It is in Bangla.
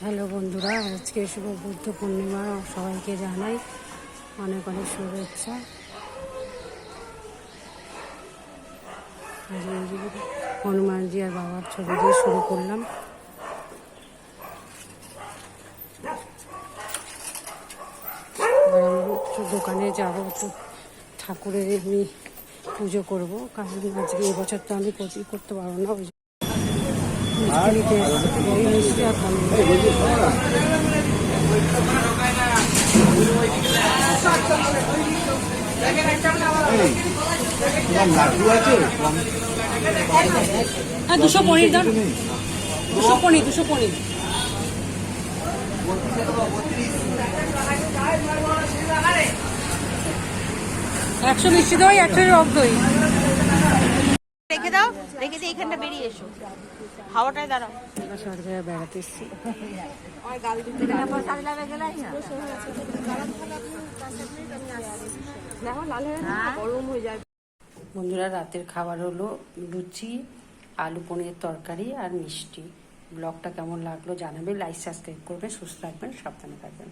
হ্যালো বন্ধুরা, আজকে শুভ বুদ্ধ পূর্ণিমা সবাইকে জানাই অনেক অনেক শুভেচ্ছা। হনুমানজি আর বাবার ছবি দিয়ে শুরু করলাম। দোকানে যাবো, তো ঠাকুরের এমনি পুজো করবো, কারণ আজকে এবছর তো আমি প্রচুর করতে পারবো না। ওই মিষ্টি আর দুশো পনির দাম, 200 পনির। একশো মিষ্টি দই, 100 টক দই। রেখে দাও, রেখে দিয়ে এখানটা বেরিয়ে এসো, হাওয়াটায় দাঁড়াও। সব জায়গায় বেড়াতে এসছি। বন্ধুরা, রাতের খাবার হলো লুচি, আলু পনিরের তরকারি আর মিষ্টি। ব্লগটা কেমন লাগলো জানাবে, লাইক সাবস্ক্রাইব করবেন, সুস্থ থাকবেন, সাবধানে থাকবেন।